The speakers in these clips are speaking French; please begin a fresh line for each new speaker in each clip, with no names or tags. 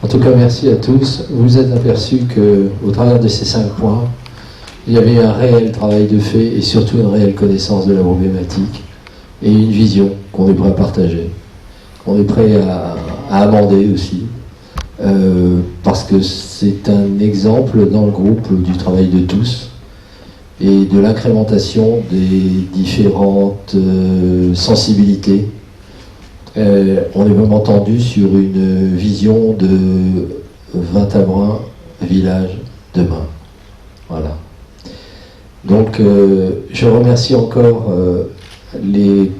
En tout cas, merci à tous. Vous vous êtes aperçus qu'au travers de ces 5 points, il y avait un réel travail de fait et surtout une réelle connaissance de la problématique et une vision qu'on est prêt à partager, qu'on est prêt à amender aussi, parce que c'est un exemple dans le groupe du travail de tous et de l'incrémentation des différentes sensibilités. On est vraiment entendu sur une vision de Vintabren, village demain. Voilà. Donc je remercie encore les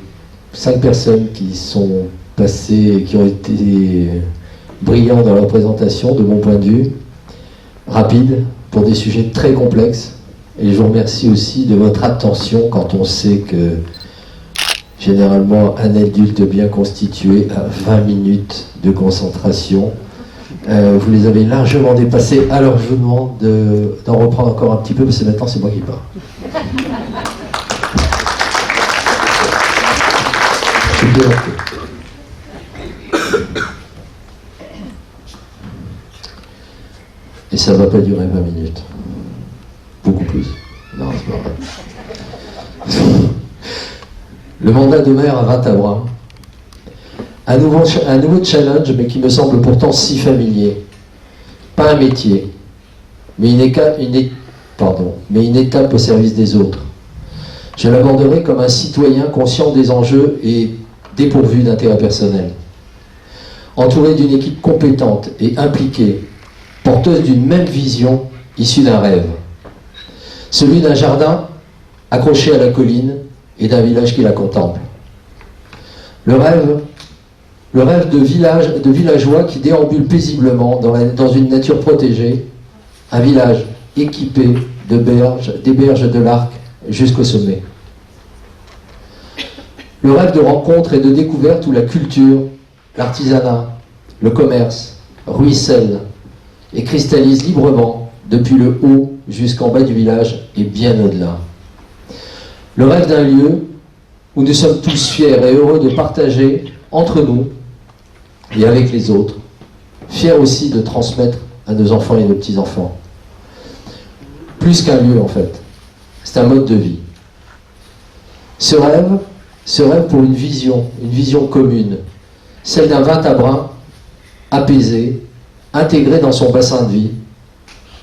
5 personnes qui sont passées, qui ont été brillants dans leur présentation, de mon point de vue, rapide, pour des sujets très complexes. Et je vous remercie aussi de votre attention quand on sait que généralement un adulte bien constitué a 20 minutes de concentration. Vous les avez largement dépassés, alors je vous demande d'en reprendre encore un petit peu, parce que maintenant c'est moi qui parle. Et ça ne va pas durer 20 minutes. Beaucoup plus. Non, c'est pas vrai. Le mandat de maire à Vintabren. Un nouveau challenge, mais qui me semble pourtant si familier. Pas un métier, mais une étape au service des autres. Je l'aborderai comme un citoyen conscient des enjeux et dépourvu d'intérêt personnel. Entouré d'une équipe compétente et impliquée, porteuse d'une même vision issue d'un rêve. Celui d'un jardin accroché à la colline et d'un village qui la contemple. Le rêve de villageois qui déambule paisiblement dans une nature protégée, un village équipé des berges de l'Arc jusqu'au sommet. Le rêve de rencontre et de découverte où la culture, l'artisanat, le commerce ruissellent et cristallisent librement depuis le haut jusqu'en bas du village et bien au-delà. Le rêve d'un lieu où nous sommes tous fiers et heureux de partager entre nous et avec les autres, fiers aussi de transmettre à nos enfants et nos petits-enfants. Plus qu'un lieu en fait, c'est un mode de vie. Ce rêve pour une vision commune, celle d'un Vintabren apaisé, intégré dans son bassin de vie,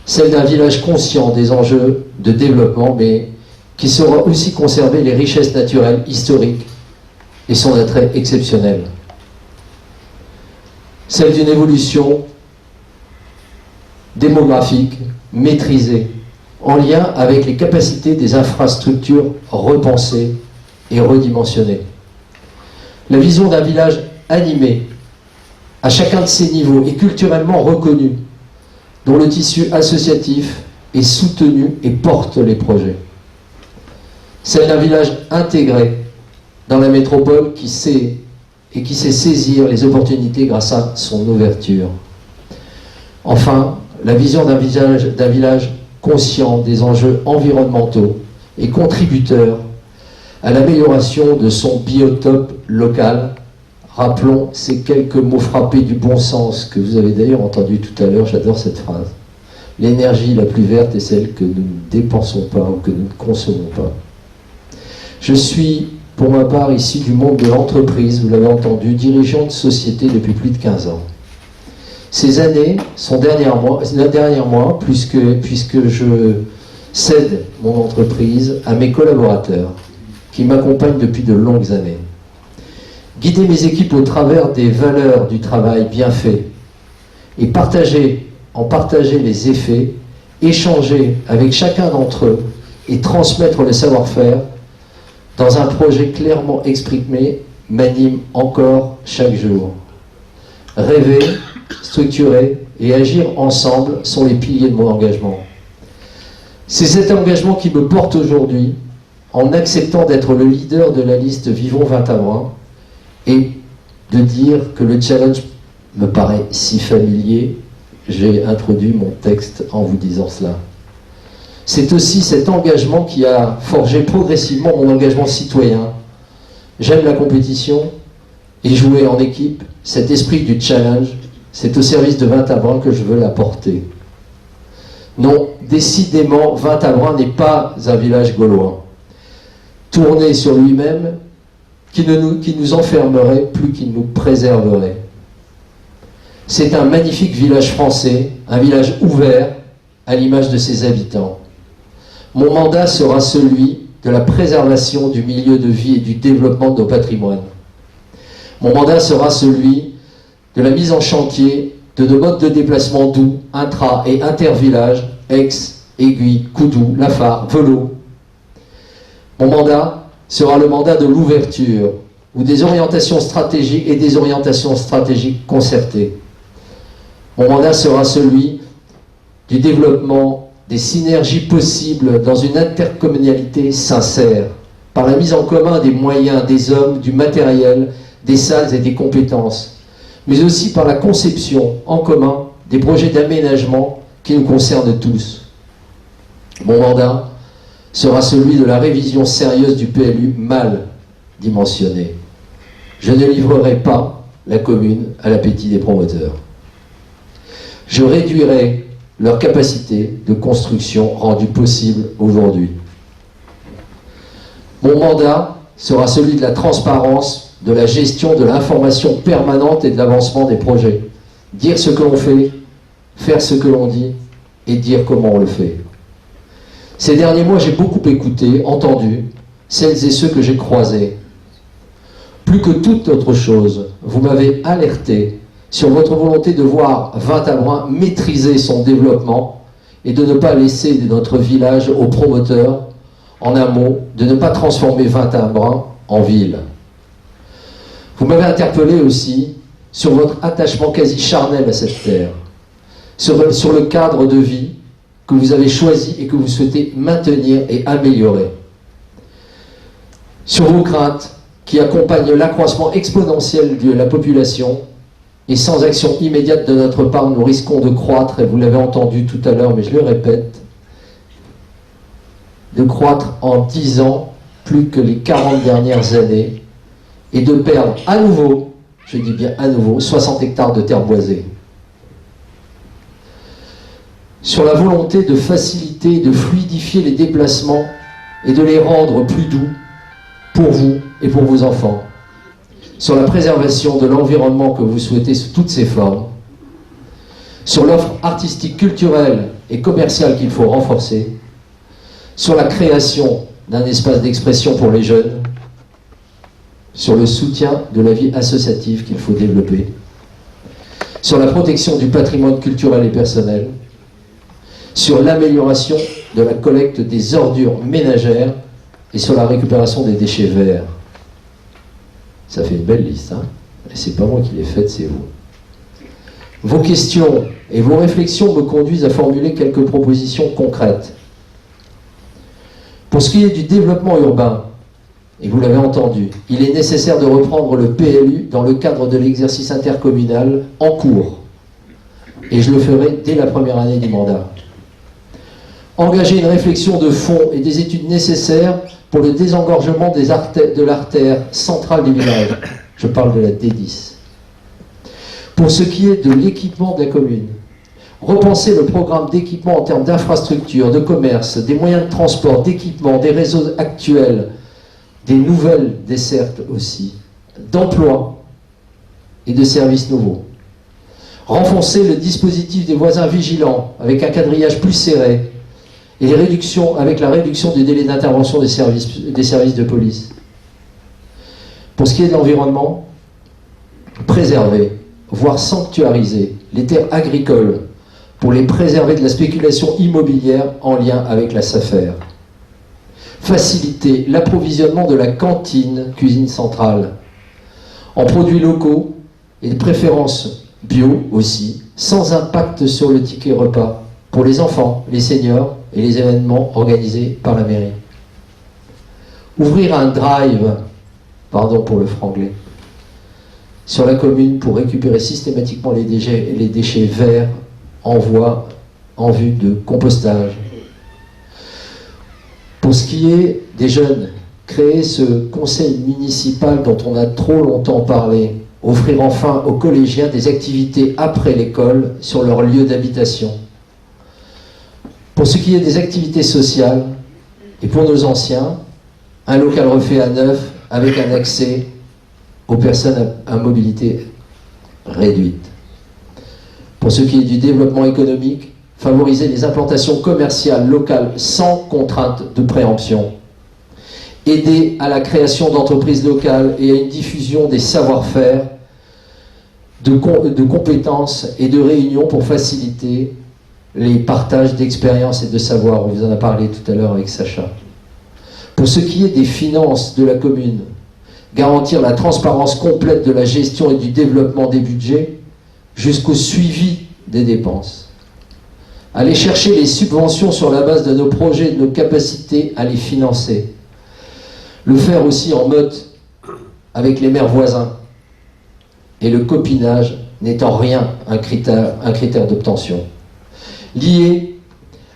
celle d'un village conscient des enjeux de développement, mais qui saura aussi conserver les richesses naturelles, historiques et son attrait exceptionnel. Celle d'une évolution démographique maîtrisée, en lien avec les capacités des infrastructures repensées et redimensionnées. La vision d'un village animé, à chacun de ses niveaux et culturellement reconnu, dont le tissu associatif est soutenu et porte les projets. C'est un village intégré dans la métropole qui sait saisir les opportunités grâce à son ouverture. Enfin, la vision d'un village conscient des enjeux environnementaux et contributeur à l'amélioration de son biotope local. Rappelons ces quelques mots frappés du bon sens que vous avez d'ailleurs entendu tout à l'heure, j'adore cette phrase. L'énergie la plus verte est celle que nous ne dépensons pas ou que nous ne consommons pas. Je suis, pour ma part, issu du monde de l'entreprise, vous l'avez entendu, dirigeant de société depuis plus de 15 ans. Ces années sont derrière moi, puisque je cède mon entreprise à mes collaborateurs, qui m'accompagnent depuis de longues années. Guider mes équipes au travers des valeurs du travail bien fait, et en partager les effets, échanger avec chacun d'entre eux, et transmettre le savoir-faire, dans un projet clairement exprimé, m'anime encore chaque jour. Rêver, structurer et agir ensemble sont les piliers de mon engagement. C'est cet engagement qui me porte aujourd'hui, en acceptant d'être le leader de la liste Vivons Vintabren, et de dire que le challenge me paraît si familier, j'ai introduit mon texte en vous disant cela. C'est aussi cet engagement qui a forgé progressivement mon engagement citoyen. J'aime la compétition et jouer en équipe, cet esprit du challenge, C'est au service de Vintabren que je veux la porter. Non, décidément, Vintabren n'est pas un village gaulois, tourné sur lui-même, qui nous enfermerait plus qu'il nous préserverait. C'est un magnifique village français, un village ouvert à l'image de ses habitants. Mon mandat sera celui de la préservation du milieu de vie et du développement de nos patrimoines. Mon mandat sera celui de la mise en chantier de nos modes de déplacement doux, intra- et inter-villages, Aix, Aiguille, Coudou, Lafare, Velot. Mon mandat sera le mandat de l'ouverture, ou des orientations stratégiques et des orientations stratégiques concertées. Mon mandat sera celui du développement des synergies possibles dans une intercommunalité sincère, par la mise en commun des moyens, des hommes, du matériel, des salles et des compétences, mais aussi par la conception en commun des projets d'aménagement qui nous concernent tous. Mon mandat sera celui de la révision sérieuse du PLU mal dimensionné. Je ne livrerai pas la commune à l'appétit des promoteurs. Je réduirai leur capacité de construction rendue possible aujourd'hui. Mon mandat sera celui de la transparence, de la gestion, de l'information permanente et de l'avancement des projets. Dire ce que l'on fait, faire ce que l'on dit et dire comment on le fait. Ces derniers mois, j'ai beaucoup écouté, entendu, celles et ceux que j'ai croisés. Plus que toute autre chose, vous m'avez alerté sur votre volonté de voir Vintabren maîtriser son développement et de ne pas laisser notre village aux promoteurs, en un mot, de ne pas transformer Vintabren en ville. Vous m'avez interpellé aussi sur votre attachement quasi charnel à cette terre, sur le cadre de vie que vous avez choisi et que vous souhaitez maintenir et améliorer, sur vos craintes qui accompagnent l'accroissement exponentiel de la population. Et sans action immédiate de notre part, nous risquons de croître, et vous l'avez entendu tout à l'heure, mais je le répète, de croître en 10 ans plus que les 40 dernières années, et de perdre à nouveau, je dis bien à nouveau, 60 hectares de terre boisée. Sur la volonté de faciliter, de fluidifier les déplacements et de les rendre plus doux pour vous et pour vos enfants. Sur la préservation de l'environnement que vous souhaitez sous toutes ses formes, sur l'offre artistique, culturelle et commerciale qu'il faut renforcer, sur la création d'un espace d'expression pour les jeunes, sur le soutien de la vie associative qu'il faut développer, sur la protection du patrimoine culturel et personnel, sur l'amélioration de la collecte des ordures ménagères et sur la récupération des déchets verts. Ça fait une belle liste, hein, et c'est pas moi qui l'ai faite, c'est vous. Vos questions et vos réflexions me conduisent à formuler quelques propositions concrètes. Pour ce qui est du développement urbain, et vous l'avez entendu, il est nécessaire de reprendre le PLU dans le cadre de l'exercice intercommunal en cours. Et je le ferai dès la première année du mandat. Engager une réflexion de fond et des études nécessaires pour le désengorgement de l'artère centrale du village. Je parle de la D10. Pour ce qui est de l'équipement de la commune, repenser le programme d'équipement en termes d'infrastructures, de commerce, des moyens de transport, d'équipement, des réseaux actuels, des nouvelles dessertes aussi, d'emplois et de services nouveaux. Renforcer le dispositif des voisins vigilants avec un quadrillage plus serré, et avec la réduction des délais d'intervention des services de police. Pour ce qui est de l'environnement, préserver, voire sanctuariser les terres agricoles pour les préserver de la spéculation immobilière en lien avec la SAFER. Faciliter l'approvisionnement de la cantine cuisine centrale en produits locaux et de préférence bio aussi, sans impact sur le ticket repas pour les enfants, les seniors et les événements organisés par la mairie. Ouvrir un drive, pardon pour le franglais, sur la commune pour récupérer systématiquement les déchets verts en vue de compostage. Pour ce qui est des jeunes, créer ce conseil municipal dont on a trop longtemps parlé, Offrir enfin aux collégiens des activités après l'école sur leur lieu d'habitation. Pour ce qui est des activités sociales, et pour nos anciens, un local refait à neuf avec un accès aux personnes à mobilité réduite. Pour ce qui est du développement économique, favoriser les implantations commerciales locales sans contrainte de préemption. Aider à la création d'entreprises locales et à une diffusion des savoir-faire, de compétences et de réunions pour faciliter les partages d'expériences et de savoir. On vous en a parlé tout à l'heure avec Sacha. Pour ce qui est des finances de la commune, garantir la transparence complète de la gestion et du développement des budgets jusqu'au suivi des dépenses. Aller chercher les subventions sur la base de nos projets et de nos capacités à les financer. Le faire aussi en meute avec les maires voisins. Et le copinage n'est en rien un critère d'obtention. Lier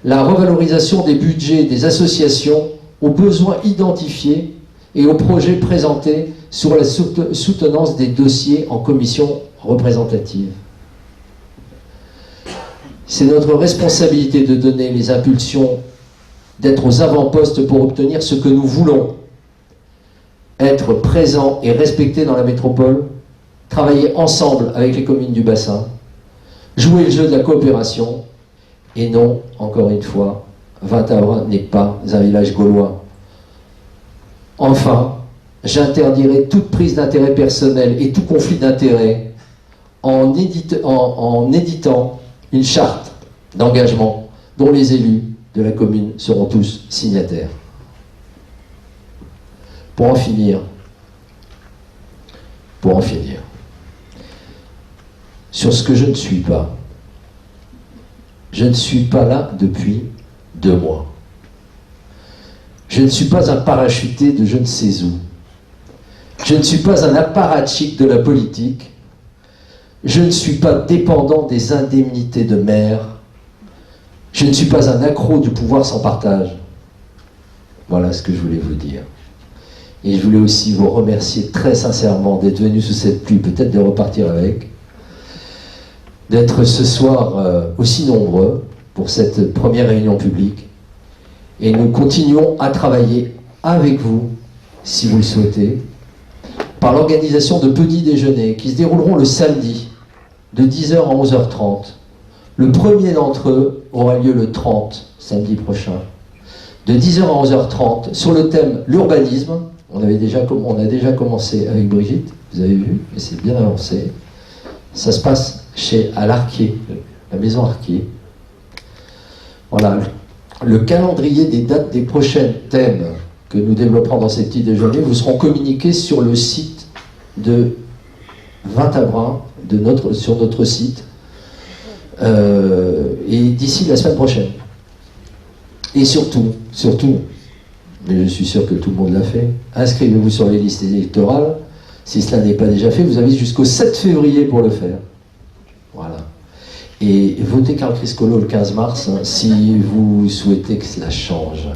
la revalorisation des budgets des associations aux besoins identifiés et aux projets présentés sur la soutenance des dossiers en commission représentative. C'est notre responsabilité de donner les impulsions, d'être aux avant-postes pour obtenir ce que nous voulons. Être présents et respectés dans la métropole, travailler ensemble avec les communes du bassin, jouer le jeu de la coopération, et non, encore une fois, Vingt-Avre n'est pas un village gaulois. Enfin, j'interdirai toute prise d'intérêt personnel et tout conflit d'intérêts en éditant une charte d'engagement dont les élus de la commune seront tous signataires. Pour en finir, sur ce que je ne suis pas là depuis 2 mois. Je ne suis pas un parachuté de je ne sais où. Je ne suis pas un apparatchik de la politique. Je ne suis pas dépendant des indemnités de maire. Je ne suis pas un accro du pouvoir sans partage. Voilà ce que je voulais vous dire. Et je voulais aussi vous remercier très sincèrement d'être venus sous cette pluie, peut-être de repartir avec, d'être ce soir aussi nombreux pour cette première réunion publique. Et nous continuons à travailler avec vous, si vous le souhaitez, par l'organisation de petits déjeuners qui se dérouleront le samedi, de 10h à 11h30. Le premier d'entre eux aura lieu le 30, samedi prochain, de 10h à 11h30, sur le thème l'urbanisme. On a déjà commencé avec Brigitte, vous avez vu, et c'est bien avancé. Ça se passe à l'Arquier, la maison Arquier. Voilà, le calendrier des dates des prochains thèmes que nous développerons dans ces petits déjeuners vous seront communiqués sur le site de Vingt-Avre, sur notre site, et d'ici la semaine prochaine. Et surtout, mais je suis sûr que tout le monde l'a fait, inscrivez-vous sur les listes électorales. Si cela n'est pas déjà fait, vous avez jusqu'au 7 février pour le faire. Voilà. Et votez Carl Criscolo le 15 mars, si vous souhaitez que cela change.